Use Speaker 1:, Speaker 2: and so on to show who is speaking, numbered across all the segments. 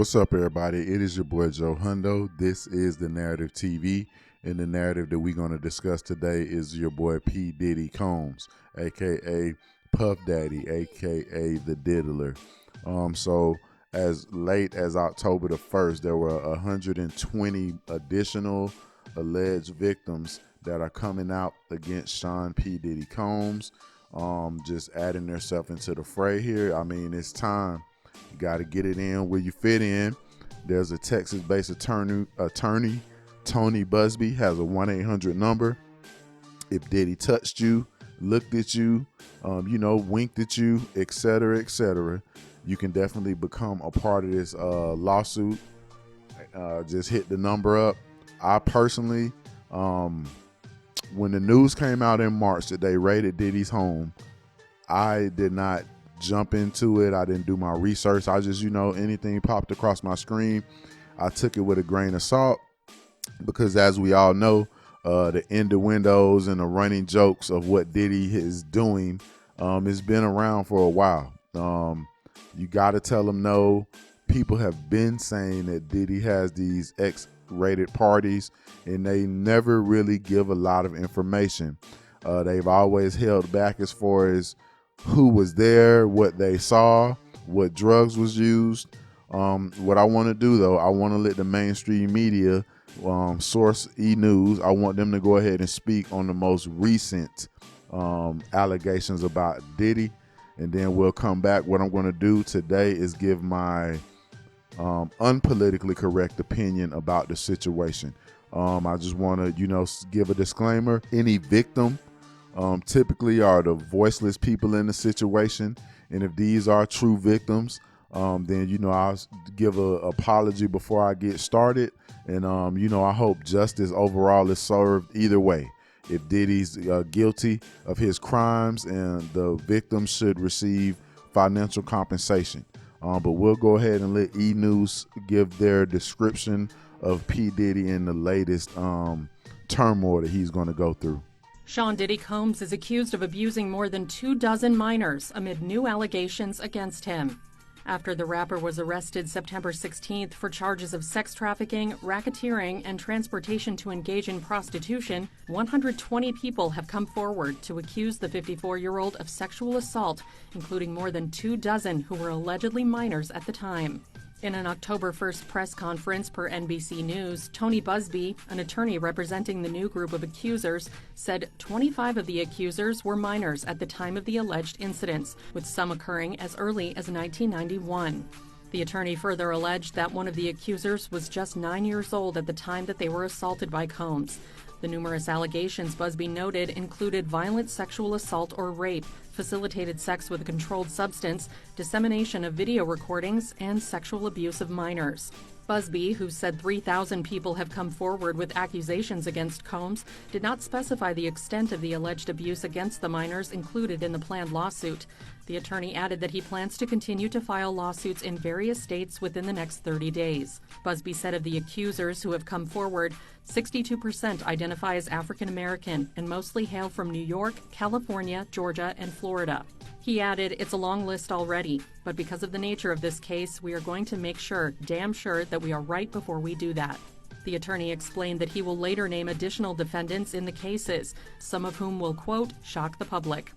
Speaker 1: What's up, everybody? It is your boy Joe Hundo. This is the Narrative TV, and the narrative that we're going to discuss today is your boy P. Diddy Combs, aka Puff Daddy, aka the Diddler. So as late as October the 1st, there were 120 additional alleged victims that are coming out against Sean P. Diddy Combs. Just adding themselves into the fray here. I mean, it's time. You got to get it in where you fit in. There's a Texas-based attorney, Tony Buzbee, has a 1-800 number. If Diddy touched you, looked at you, winked at you, etc., you can definitely become a part of this lawsuit. Just hit the number up. I personally, when the news came out in March that they raided Diddy's home, I did not jump into it. I didn't do my research. I just, anything popped across my screen, I took it with a grain of salt, because as we all know, the innuendos and the running jokes of what Diddy is doing has been around for a while. You got to tell them no. People have been saying that Diddy has these X-rated parties, and they never really give a lot of information. They've always held back as far as who was there, what they saw, what drugs was used. What I want to do, though, I want to let the mainstream media, source E-News, I want them to go ahead and speak on the most recent allegations about Diddy, and then we'll come back. What I'm going to do today is give my unpolitically correct opinion about the situation. I just want to, give a disclaimer. Any victim typically are the voiceless people in the situation, and if these are true victims, then I'll give a apology before I get started, and I hope justice overall is served either way. If Diddy's guilty of his crimes, and the victims should receive financial compensation. But we'll go ahead and let E-News give their description of P. Diddy and the latest turmoil that he's going to go through.
Speaker 2: Sean Diddy Combs is accused of abusing more than 24 minors amid new allegations against him. After the rapper was arrested September 16th for charges of sex trafficking, racketeering, and transportation to engage in prostitution, 120 people have come forward to accuse the 54-year-old of sexual assault, including more than 24 who were allegedly minors at the time. In an October 1st press conference per NBC News, Tony Buzbee, an attorney representing the new group of accusers, said 25 of the accusers were minors at the time of the alleged incidents, with some occurring as early as 1991. The attorney further alleged that one of the accusers was just 9 years old at the time that they were assaulted by Combs. The numerous allegations Buzbee noted included violent sexual assault or rape, facilitated sex with a controlled substance, dissemination of video recordings, and sexual abuse of minors. Buzbee, who said 3,000 people have come forward with accusations against Combs, did not specify the extent of the alleged abuse against the minors included in the planned lawsuit. The attorney added that he plans to continue to file lawsuits in various states within the next 30 days. Buzbee said of the accusers who have come forward, 62% identify as African American and mostly hail from New York, California, Georgia, and Florida. He added, "It's a long list already, but because of the nature of this case, we are going to make sure, damn sure, that we are right before we do that." The attorney explained that he will later name additional defendants in the cases, some of whom will, quote, shock the public.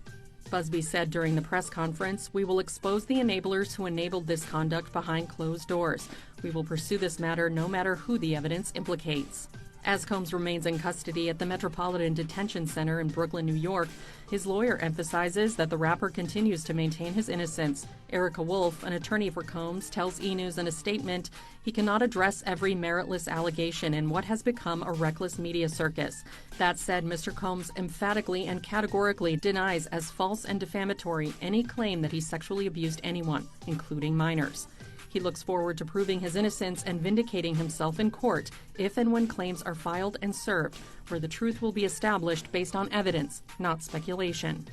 Speaker 2: Buzbee said during the press conference, "We will expose the enablers who enabled this conduct behind closed doors. We will pursue this matter no matter who the evidence implicates." As Combs remains in custody at the Metropolitan Detention Center in Brooklyn, New York, his lawyer emphasizes that the rapper continues to maintain his innocence. Erica Wolf, an attorney for Combs, tells E! News in a statement he cannot address every meritless allegation in what has become a reckless media circus. That said, Mr. Combs emphatically and categorically denies as false and defamatory any claim that he sexually abused anyone, including minors. He looks forward to proving his innocence and vindicating himself in court if and when claims are filed and served, where the truth will be established based on evidence, not speculation.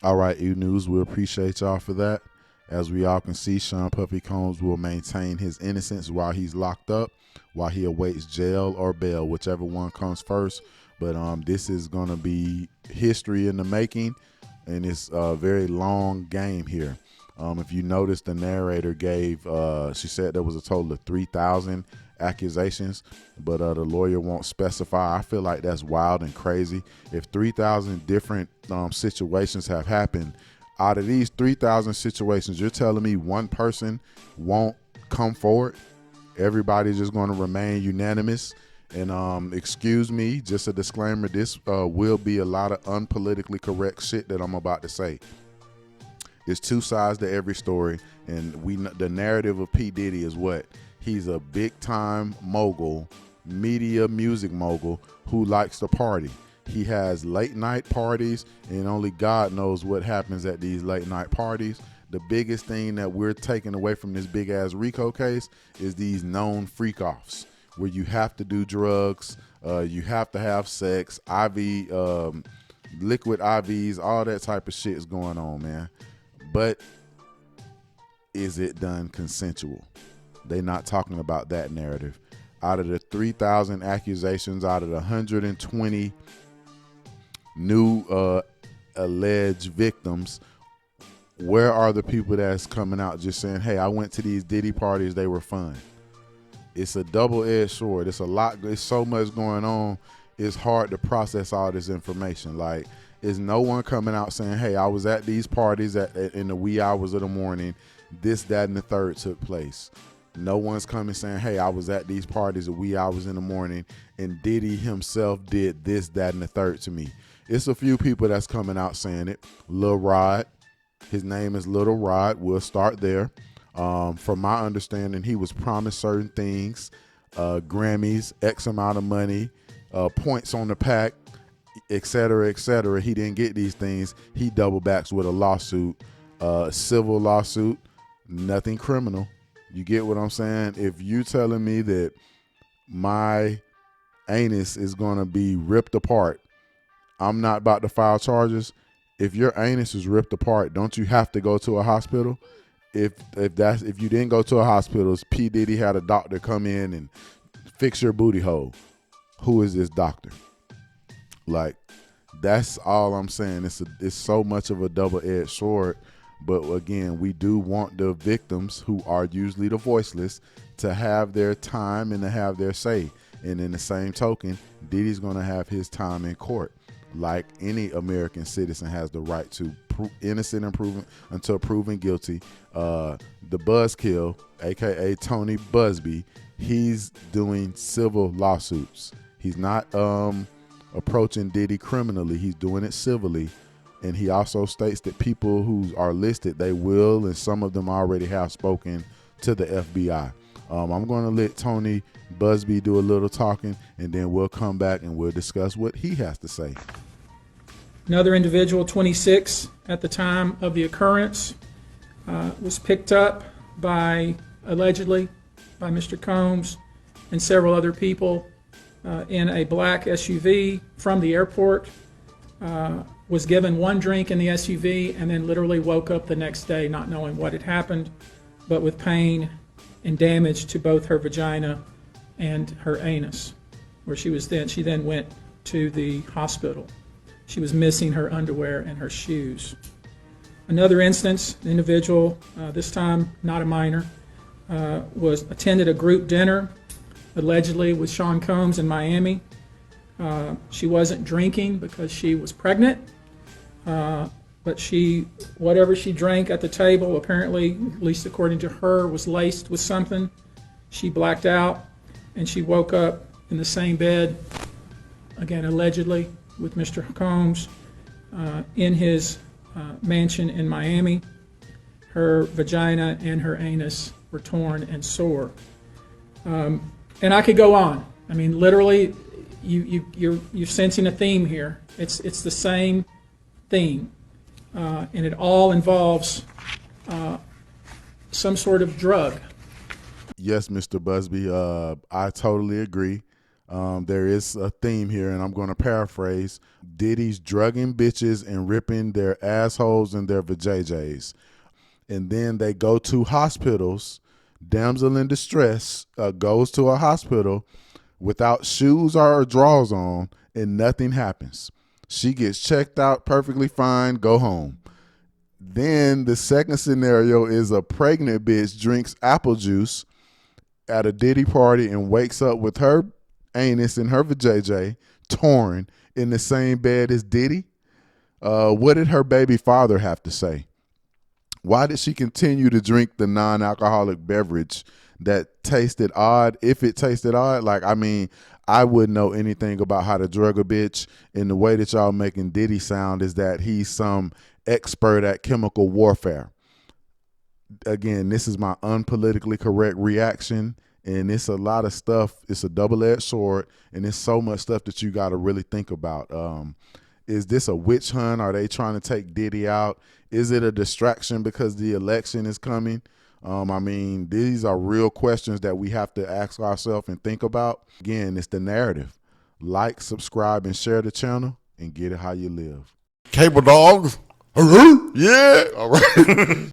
Speaker 1: All right, E-News, we appreciate y'all for that. As we all can see, Sean Puffy Combs will maintain his innocence while he's locked up, while he awaits jail or bail, whichever one comes first. But this is going to be history in the making. and it's a very long game here. If you notice, the narrator gave, she said there was a total of 3,000 accusations, but the lawyer won't specify. I feel like that's wild and crazy. If 3,000 different situations have happened, out of these 3,000 situations, you're telling me one person won't come forward? Everybody's just going to remain unanimous? And excuse me, just a disclaimer, this will be a lot of unpolitically correct shit that I'm about to say. There's two sides to every story, and the narrative of P. Diddy is what? He's a big-time mogul, media music mogul who likes to party. He has late-night parties, and only God knows what happens at these late-night parties. The biggest thing that we're taking away from this big-ass RICO case is these known freak-offs, where you have to do drugs, you have to have sex, IV, liquid IVs, all that type of shit is going on, man. But is it done consensual? They're not talking about that narrative. Out of the 3,000 accusations, out of the 120 new alleged victims, where are the people that's coming out just saying, hey, I went to these Diddy parties, they were fun? It's a double-edged sword. It's a lot. There's so much going on. It's hard to process all this information. Like, is no one coming out saying, hey, I was at these parties in the wee hours of the morning, this, that, and the third took place. No one's coming saying, hey, I was at these parties at wee hours in the morning, and Diddy himself did this, that, and the third to me. It's a few people that's coming out saying it. Lil Rod, his name is Little Rod. We'll start there. From my understanding, he was promised certain things, Grammys, X amount of money, points on the pack, et cetera, et cetera. He didn't get these things. He double backs with a lawsuit, civil lawsuit, nothing criminal. You get what I'm saying? If you telling me that my anus is going to be ripped apart, I'm not about to file charges. If your anus is ripped apart, don't you have to go to a hospital? If you didn't go to a hospital, P. Diddy had a doctor come in and fix your booty hole. Who is this doctor? Like, that's all I'm saying. It's so much of a double-edged sword. But again, we do want the victims, who are usually the voiceless, to have their time and to have their say. And in the same token, Diddy's going to have his time in court. Like any American citizen has the right to innocent until proven guilty. The Buzzkill, aka Tony Buzbee, he's doing civil lawsuits. He's not approaching Diddy criminally. He's doing it civilly. And he also states that people who are listed, they will, and some of them already have spoken to the FBI. I'm going to let Tony Buzbee do a little talking, and then we'll come back and we'll discuss what he has to say.
Speaker 3: Another individual, 26 at the time of the occurrence, was picked up allegedly by Mr. Combs and several other people in a black SUV from the airport, was given one drink in the SUV, and then literally woke up the next day not knowing what had happened, but with pain and damage to both her vagina and her anus, where she then went to the hospital. She was missing her underwear and her shoes. Another instance, an individual, this time not a minor, attended a group dinner, allegedly with Sean Combs in Miami. She wasn't drinking because she was pregnant, but whatever she drank at the table, apparently, at least according to her, was laced with something. She blacked out, and she woke up in the same bed, again allegedly, with Mr. Combs in his mansion in Miami. Her vagina and her anus were torn and sore. And I could go on. I mean, literally, you're sensing a theme here. It's the same theme, and it all involves some sort of drug.
Speaker 1: Yes, Mr. Buzbee, I totally agree. There is a theme here, and I'm going to paraphrase. Diddy's drugging bitches and ripping their assholes and their vajayjays. And then they go to hospitals. Damsel in distress goes to a hospital without shoes or drawers on, and nothing happens. She gets checked out perfectly fine, go home. Then the second scenario is a pregnant bitch drinks apple juice at a Diddy party and wakes up with her anus and her vajayjay torn in the same bed as Diddy. What did her baby father have to say? Why did she continue to drink the non-alcoholic beverage that tasted odd? If it tasted odd, like, I mean, I wouldn't know anything about how to drug a bitch, and the way that y'all making Diddy sound is that he's some expert at chemical warfare. Again, this is my unpolitically correct reaction, and it's a lot of stuff. It's a double-edged sword, and it's so much stuff that you got to really think about. Is this a witch hunt? Are they trying to take Diddy out? Is it a distraction because the election is coming? I mean, these are real questions that we have to ask ourselves and think about. Again, it's the narrative. Like, subscribe, and share the channel, and get it how you live.
Speaker 4: Cable dogs. Yeah. All right.